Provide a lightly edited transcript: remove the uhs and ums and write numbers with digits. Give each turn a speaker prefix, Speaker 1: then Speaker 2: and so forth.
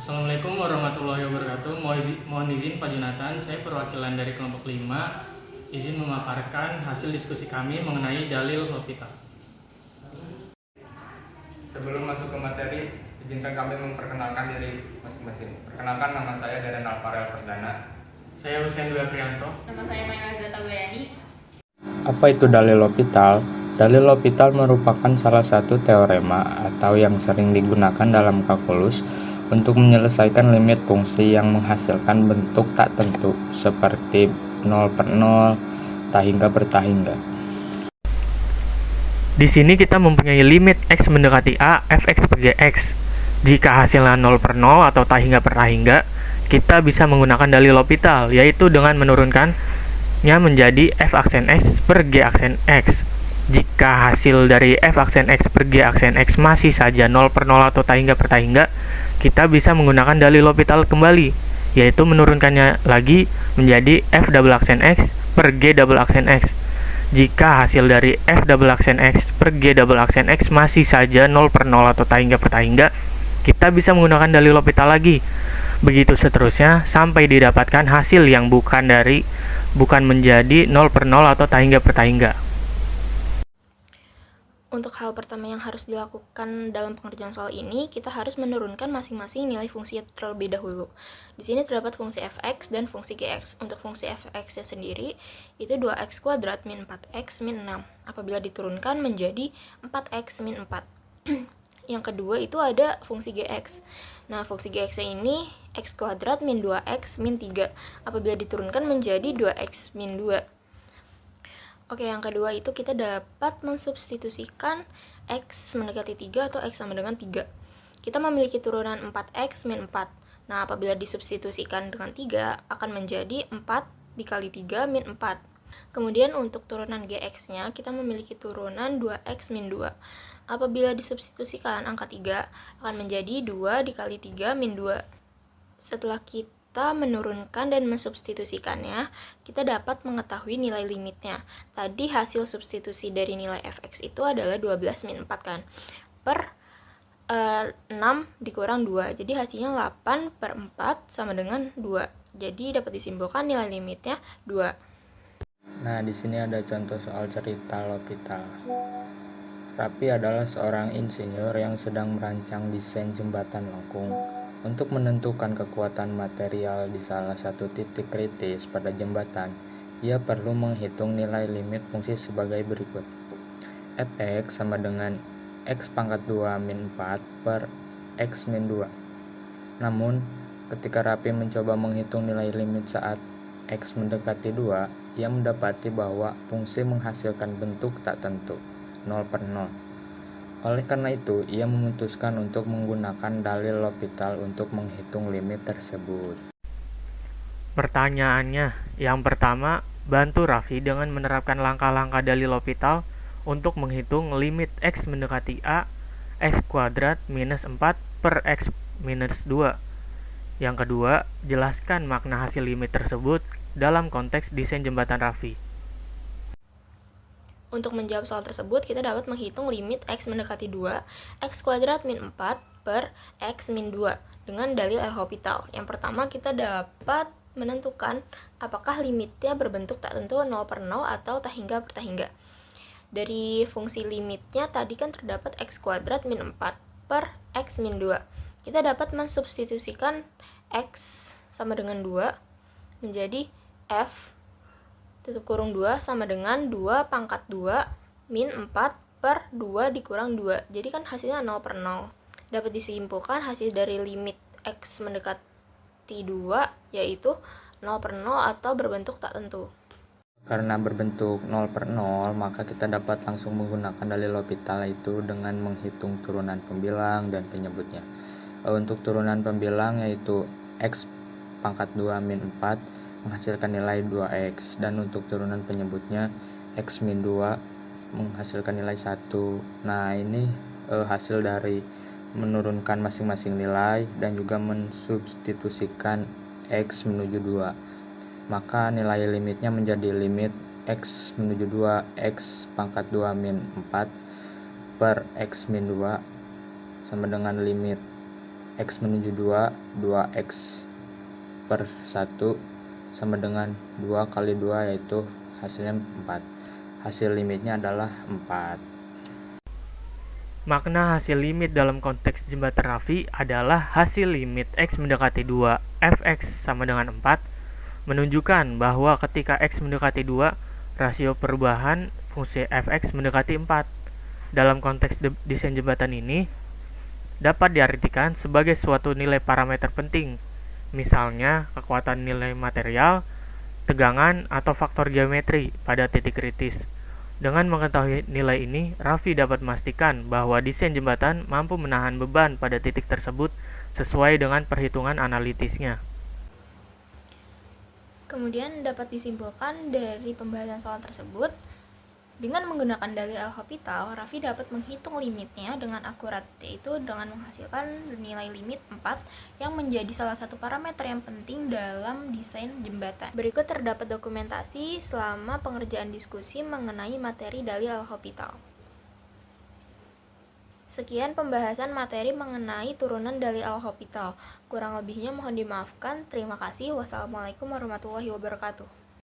Speaker 1: Assalamualaikum warahmatullahi wabarakatuh. Mohon izin Pak Jonathan, saya perwakilan dari kelompok 5 izin memaparkan hasil diskusi kami mengenai dalil Hospital.
Speaker 2: Sebelum masuk ke materi, izinkan kami memperkenalkan diri masing-masing. Perkenalkan, nama saya Deren Alvarel Perdana.
Speaker 1: Saya Husain Dwi Aprianto.
Speaker 3: Nama saya Maina Zata Bayani.
Speaker 4: Apa itu dalil L'Hopital? Dalil L'Hopital merupakan salah satu teorema atau yang sering digunakan dalam kalkulus untuk menyelesaikan limit fungsi yang menghasilkan bentuk tak tentu seperti 0/0, tahingga bertahingga.
Speaker 1: Di sini kita mempunyai limit x mendekati a fx per gx. Jika hasilnya 0/0 atau tahingga per tahingga, kita bisa menggunakan dalil L'Hopital, yaitu dengan menurunkannya menjadi f aksen x per g aksen x. Jika hasil dari f aksen x per g aksen x masih saja 0/0 atau tahingga per tahingga, kita bisa menggunakan dalil L'Hopital kembali, yaitu menurunkannya lagi menjadi f double aksen x per g double aksen x. Jika hasil dari f double aksen x per g double aksen x masih saja 0/0 atau tahingga per tahingga, kita bisa menggunakan dalil L'Hopital lagi. Begitu seterusnya sampai didapatkan hasil yang bukan menjadi 0/0 atau tahingga per tahingga.
Speaker 3: Untuk hal pertama yang harus dilakukan dalam pengerjaan soal ini, kita harus menurunkan masing-masing nilai fungsi terlebih dahulu. Di sini terdapat fungsi fx dan fungsi gx. Untuk fungsi fx-nya sendiri, itu 2x kuadrat min 4x min 6. Apabila diturunkan menjadi 4x min 4. Yang kedua itu ada fungsi gx. Nah, fungsi gx-nya ini x kuadrat min 2x min 3. Apabila diturunkan menjadi 2x min 2. Oke, yang kedua itu kita dapat mensubstitusikan x mendekati 3 atau x sama dengan 3. Kita memiliki turunan 4x min 4. Nah, apabila disubstitusikan dengan 3, akan menjadi 4 dikali 3 min 4. Kemudian untuk turunan gx-nya, kita memiliki turunan 2x min 2. Apabila disubstitusikan angka 3, akan menjadi 2 dikali 3 min 2. Setelah kita menurunkan dan mensubstitusikannya, kita dapat mengetahui nilai limitnya. Tadi hasil substitusi dari nilai fx itu adalah 12 min 4 kan, per 6 dikurang 2, jadi hasilnya 8 per 4 sama dengan 2. Jadi dapat disimpulkan nilai limitnya 2.
Speaker 4: Nah, di sini ada contoh soal cerita L'Hopital. Raffi adalah seorang insinyur yang sedang merancang desain jembatan lengkung. Untuk menentukan kekuatan material di salah satu titik kritis pada jembatan, ia perlu menghitung nilai limit fungsi sebagai berikut. Fx sama dengan x pangkat 2 min 4 per x min 2. Namun, ketika Raffi mencoba menghitung nilai limit saat x mendekati 2, ia mendapati bahwa fungsi menghasilkan bentuk tak tentu, 0/0. Oleh karena itu, ia memutuskan untuk menggunakan dalil L'Hopital untuk menghitung limit tersebut.
Speaker 1: Pertanyaannya, yang pertama, bantu Raffi dengan menerapkan langkah-langkah dalil L'Hopital untuk menghitung limit x mendekati a x kuadrat minus 4 per x minus 2. Yang kedua, jelaskan makna hasil limit tersebut dalam konteks desain jembatan Raffi.
Speaker 3: Untuk menjawab soal tersebut, kita dapat menghitung limit x mendekati 2, x kuadrat min 4 per x min 2 dengan dalil L'Hopital. Yang pertama, kita dapat menentukan apakah limitnya berbentuk tak tentu 0/0 atau tahingga per tahingga. Dari fungsi limitnya tadi kan terdapat x kuadrat min 4 per x min 2. Kita dapat mensubstitusikan x sama dengan 2 menjadi f tutup kurung 2 sama dengan 2 pangkat 2 min 4 per 2 dikurang 2. Jadi kan hasilnya 0/0. Dapat disimpulkan hasil dari limit x mendekati 2 yaitu 0/0 atau berbentuk tak tentu.
Speaker 4: Karena berbentuk 0/0, maka kita dapat langsung menggunakan dalil L'Hopital itu dengan menghitung turunan pembilang dan penyebutnya. Untuk turunan pembilang yaitu x pangkat 2 min 4 menghasilkan nilai 2x, dan untuk turunan penyebutnya x min 2 menghasilkan nilai 1. Nah, ini hasil dari menurunkan masing-masing nilai dan juga mensubstitusikan x menuju 2. Maka nilai limitnya menjadi limit x menuju 2 x pangkat 2 min 4 per x min 2 sama dengan limit X menuju 2, 2X per 1 sama dengan 2 kali 2 yaitu hasilnya 4. Hasil limitnya adalah 4.
Speaker 1: Makna hasil limit dalam konteks jembatan Raffi adalah hasil limit X mendekati 2 Fx sama dengan 4 menunjukkan bahwa ketika X mendekati 2, rasio perubahan fungsi Fx mendekati 4. Dalam konteks desain jembatan ini, dapat diartikan sebagai suatu nilai parameter penting, misalnya kekuatan nilai material, tegangan, atau faktor geometri pada titik kritis. Dengan mengetahui nilai ini, Raffi dapat memastikan bahwa desain jembatan mampu menahan beban pada titik tersebut sesuai dengan perhitungan analitisnya.
Speaker 3: Kemudian dapat disimpulkan dari pembahasan soal tersebut, dengan menggunakan dalil L'Hopital, Raffi dapat menghitung limitnya dengan akurat, yaitu dengan menghasilkan nilai limit 4 yang menjadi salah satu parameter yang penting dalam desain jembatan. Berikut terdapat dokumentasi selama pengerjaan diskusi mengenai materi dalil L'Hopital. Sekian pembahasan materi mengenai turunan dalil L'Hopital. Kurang lebihnya mohon dimaafkan. Terima kasih. Wassalamualaikum warahmatullahi wabarakatuh.